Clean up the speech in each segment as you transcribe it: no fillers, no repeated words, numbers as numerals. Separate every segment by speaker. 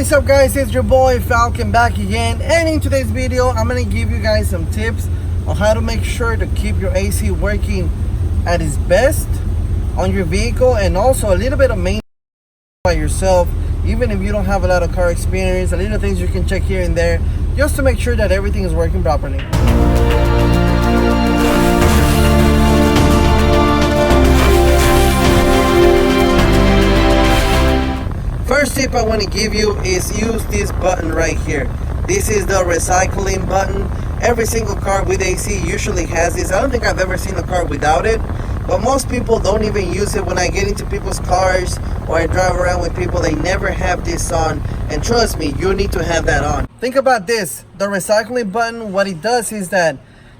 Speaker 1: What is up, guys? It's your boy Falcon back again, and in today's video I'm going to give you guys some tips on how to make sure to keep your AC working at its best on your vehicle, and also a little bit of maintenance by yourself. Even if you don't have a lot of car experience, a little things you can check here and there just to make sure that everything is working properly. First tip I want to give you is use this button right here. This is the recycling button. Every single car with AC usually has this. I don't think I've ever seen a car without it, but most people don't even use it. When I get into people's cars or I drive around with people, they never have this on, and trust me, you need to have that on. Think about this. The recycling button, what it does is that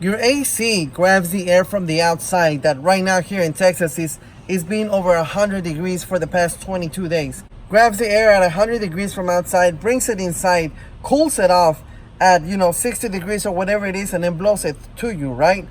Speaker 1: your AC grabs the air from the outside that right now here in Texas is being over 100 degrees for the past 22 days. Grabs the air at 100 degrees from outside, brings it inside, cools it off at 60 degrees or whatever it is, and then blows it to you, right?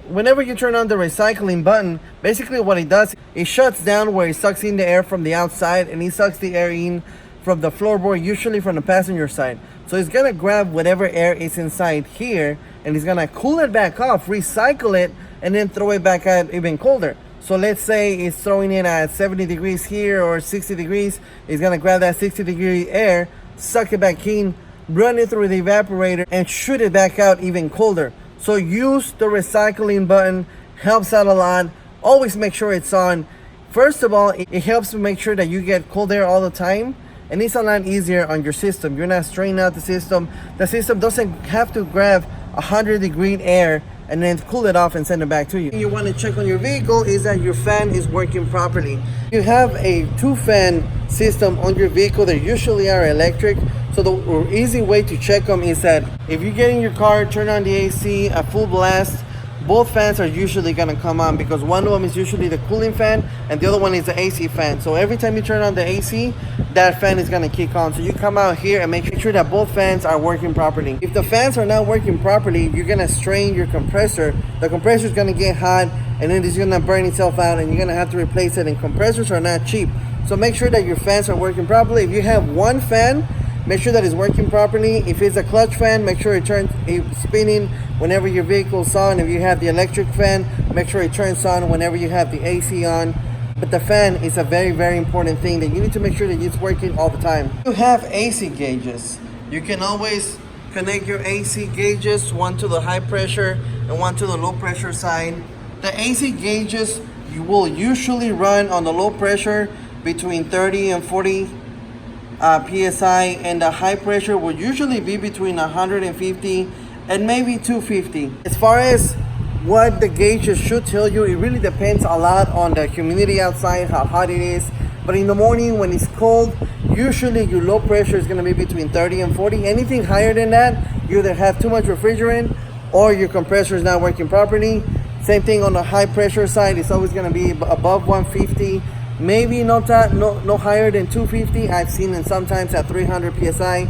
Speaker 1: Whenever you turn on the recycling button, basically what it does, it shuts down where it sucks in the air from the outside, and it sucks the air in from the floorboard, usually from the passenger side. So it's gonna grab whatever air is inside here, and it's gonna cool it back off, recycle it, and then throw it back out even colder. So let's say it's throwing in at 70 degrees here or 60 degrees. It's gonna grab that 60 degree air, suck it back in, run it through the evaporator, and shoot it back out even colder. So use the recycling button, helps out a lot. Always make sure it's on. First of all, it helps to make sure that you get cold air all the time, and it's a lot easier on your system. You're not straining out the system. The system doesn't have to grab 100 degree air and then cool it off and send it back to you. You want to check on your vehicle is that your fan is working properly. You have a 2-fan system on your vehicle that usually are electric. So the easy way to check them is that if you get in your car, turn on the AC at full blast, both fans are usually gonna come on, because one of them is usually the cooling fan and the other one is the AC fan. So every time you turn on the AC, that fan is gonna kick on. So you come out here and make sure that both fans are working properly. If the fans are not working properly, you're gonna strain your compressor. The compressor is gonna get hot, and then it's gonna burn itself out, and you're gonna have to replace it, and compressors are not cheap. So make sure that your fans are working properly. If you have one fan, make sure that it's working properly. If it's a clutch fan, make sure it's spinning whenever your vehicle's on. If you have the electric fan, make sure it turns on whenever you have the AC on. But the fan is a very, very important thing that you need to make sure that it's working all the time. You have AC gauges. You can always connect your AC gauges, one to the high pressure and one to the low pressure side. The AC gauges, you will usually run on the low pressure between 30 and 40 PSI, and the high pressure will usually be between 150 and maybe 250. As far as what the gauges should tell you, it really depends a lot on the humidity outside, how hot it is. But in the morning when it's cold, usually your low pressure is going to be between 30 and 40. Anything higher than that, you either have too much refrigerant or your compressor is not working properly. Same thing on the high pressure side, it's always going to be above 150. Maybe no higher than 250. I've seen it sometimes at 300 PSI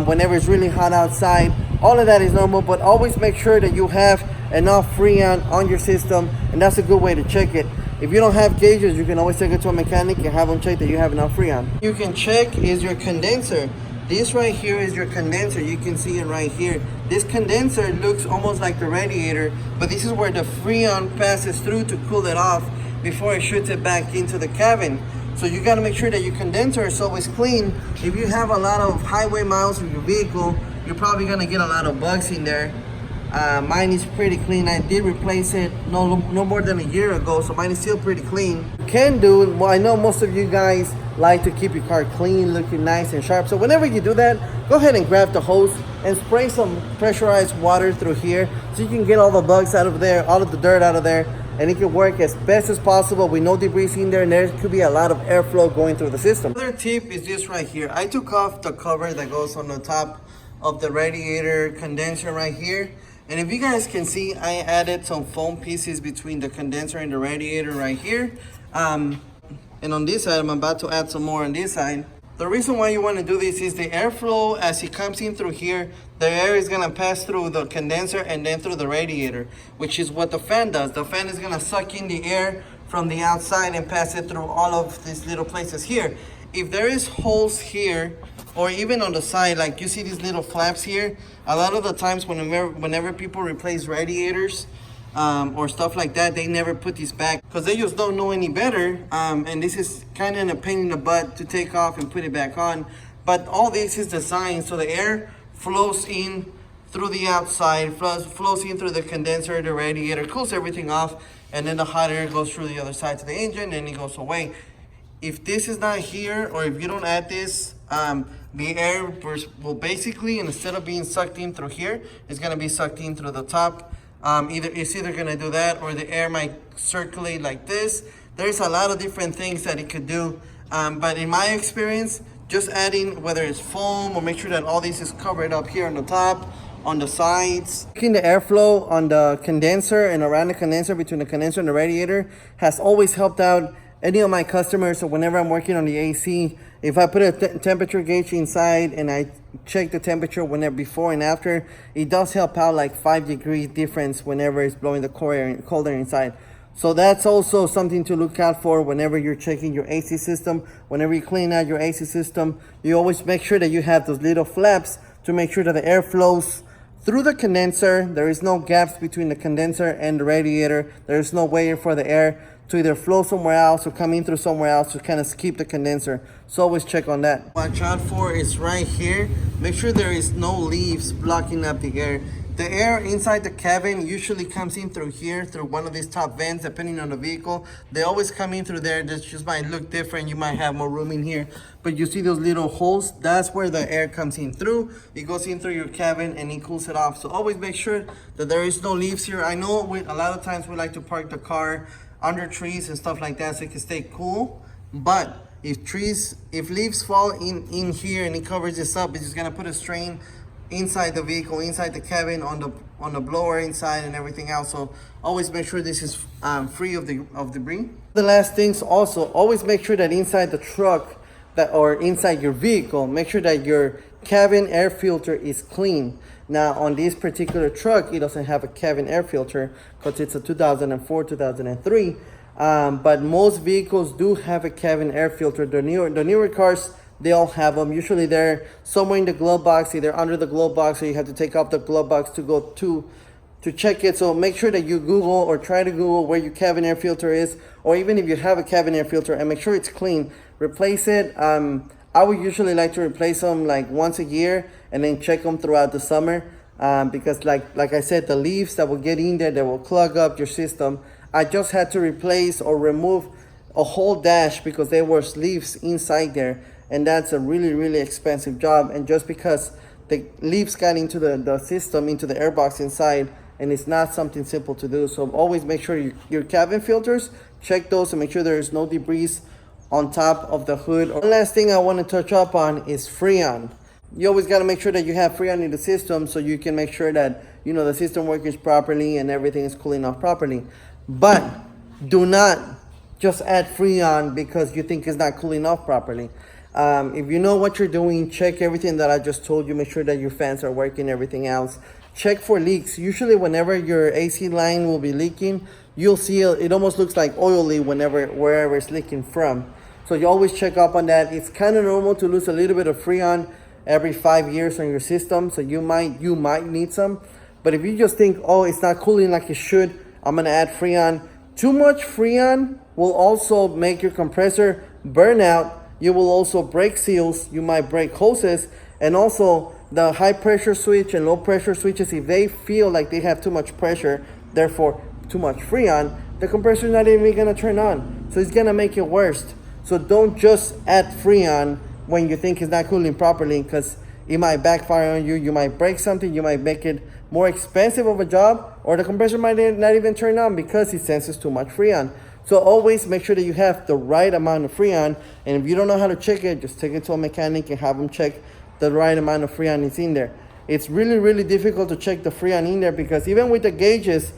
Speaker 1: whenever it's really hot outside. All of that is normal, but always make sure that you have enough Freon on your system, and that's a good way to check it. If you don't have gauges, you can always take it to a mechanic and have them check that you have enough Freon. You can check is your condenser. This right here is your condenser. You can see it right here. This condenser looks almost like the radiator, but this is where the Freon passes through to cool it off before it shoots it back into the cabin. So you got to make sure that your condenser is always clean. If you have a lot of highway miles with your vehicle, you're probably going to get a lot of bugs in there. Mine is pretty clean. I did replace it no more than a year ago, so mine is still pretty clean. You can do, well, I know most of you guys like to keep your car clean, looking nice and sharp. So whenever you do that, go ahead and grab the hose and spray some pressurized water through here so you can get all the bugs out of there, all of the dirt out of there, and it can work as best as possible with no debris in there, and there could be a lot of airflow going through the system. Another tip is this right here. I took off the cover that goes on the top of the radiator condenser right here. And if you guys can see, I added some foam pieces between the condenser and the radiator right here. And on this side, I'm about to add some more on this side. The reason why you want to do this is the airflow, as it comes in through here, the air is going to pass through the condenser and then through the radiator, which is what the fan does. The fan is going to suck in the air from the outside and pass it through all of these little places here. If there is holes here or even on the side, like you see these little flaps here. A lot of the times whenever people replace radiators or stuff like that, they never put these back because they just don't know any better. And this is kind of a pain in the butt to take off and put it back on. But all this is designed so the air flows in through the outside, flows in through the condenser, the radiator, cools everything off, and then the hot air goes through the other side to the engine and it goes away. If this is not here, or if you don't add this, the air will basically, instead of being sucked in through here, it's gonna be sucked in through the top. It's either gonna do that, or the air might circulate like this. There's a lot of different things that it could do, but in my experience, just adding, whether it's foam, or make sure that all this is covered up here on the top, on the sides. Checking the airflow on the condenser and around the condenser, between the condenser and the radiator, has always helped out any of my customers. So whenever I'm working on the AC, if I put a temperature gauge inside and I check the temperature whenever before and after, it does help out like 5 degrees difference whenever it's blowing the cold air inside. So that's also something to look out for whenever you're checking your AC system. Whenever you clean out your AC system, you always make sure that you have those little flaps to make sure that the air flows through the condenser. There is no gaps between the condenser and the radiator. There is no way for the air to either flow somewhere else or come in through somewhere else to kind of keep the condenser. So always check on that. Watch out for is right here. Make sure there is no leaves blocking up the air. The air inside the cabin usually comes in through here, through one of these top vents, depending on the vehicle. They always come in through there. This just might look different. You might have more room in here, but you see those little holes? That's where the air comes in through. It goes in through your cabin and it cools it off. So always make sure that there is no leaves here. I know a lot of times we like to park the car under trees and stuff like that so it can stay cool, but if leaves fall in here and it covers this up, it's just gonna put a strain inside the vehicle, inside the cabin, on the blower inside and everything else. So always make sure this is free of debris. The last things also, always make sure that inside the truck or inside your vehicle, make sure that your cabin air filter is clean. Now on this particular truck, it doesn't have a cabin air filter because it's a 2004, 2003. But most vehicles do have a cabin air filter. The newer cars, they all have them. Usually they're somewhere in the glove box, either under the glove box, so you have to take off the glove box to go to check it. So make sure that you Google or try to Google where your cabin air filter is, or even if you have a cabin air filter, and make sure it's clean. Replace it. I would usually like to replace them like once a year and then check them throughout the summer, because like I said, the leaves that will get in there, that will clog up your system. I just had to replace or remove a whole dash because there was leaves inside there, and that's a really expensive job. And just because the leaves got into the system, into the airbox inside, and it's not something simple to do. So always make sure your cabin filters, check those and make sure there is no debris on top of the hood. One last thing I want to touch up on is Freon. You always got to make sure that you have Freon in the system so you can make sure that the system works properly and everything is cooling off properly. But do not just add Freon because you think it's not cooling off properly. If you know what you're doing, check everything that I just told you. Make sure that your fans are working, everything else. Check for leaks. Usually whenever your AC line will be leaking, you'll see it almost looks like oily wherever it's leaking from. So you always check up on that. It's kind of normal to lose a little bit of Freon every 5 years on your system. So you might need some. But if you just think, oh, it's not cooling like it should, I'm gonna add Freon. Too much Freon will also make your compressor burn out. You will also break seals. You might break hoses. And also the high pressure switch and low pressure switches, if they feel like they have too much pressure, therefore too much Freon, the compressor is not even gonna turn on. So it's gonna make it worse. So don't just add Freon when you think it's not cooling properly, because it might backfire on you. You might break something. You might make it more expensive of a job, or the compressor might not even turn on because it senses too much Freon. So always make sure that you have the right amount of Freon. And if you don't know how to check it, just take it to a mechanic and have them check the right amount of Freon is in there. It's really difficult to check the Freon in there because even with the gauges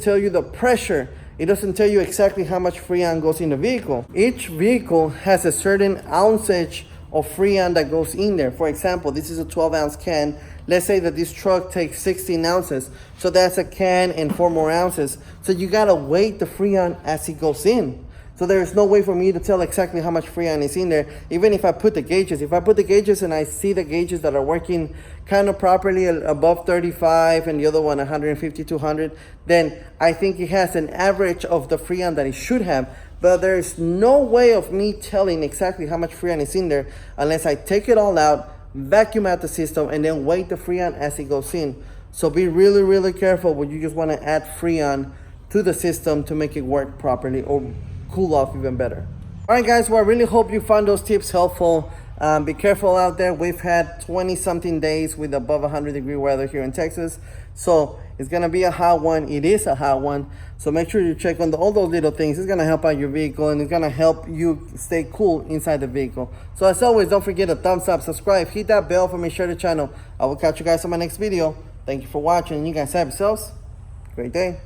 Speaker 1: tell you the pressure. It doesn't tell you exactly how much Freon goes in the vehicle. Each vehicle has a certain ounceage of Freon that goes in there. For example, this is a 12-ounce can. Let's say that this truck takes 16 ounces. So that's a can and 4 more ounces. So you gotta weight the Freon as it goes in. So there's no way for me to tell exactly how much Freon is in there, even if I put the gauges. If I put the gauges and I see the gauges that are working kind of properly above 35 and the other one 150, 200, then I think it has an average of the Freon that it should have. But there's no way of me telling exactly how much Freon is in there unless I take it all out, vacuum out the system, and then weigh the Freon as it goes in. So be really, really careful when you just want to add Freon to the system to make it work properly or cool off even better. All right, guys, well, I really hope you found those tips helpful. Be careful out there. We've had 20 something days with above 100-degree weather here in Texas. So it's going to be a hot one. It is a hot one. So make sure you check on all those little things. It's going to help out your vehicle, and it's going to help you stay cool inside the vehicle. So as always, don't forget to thumbs up, subscribe, hit that bell for me, share the channel. I will catch you guys on my next video. Thank you for watching. You guys have yourselves a great day.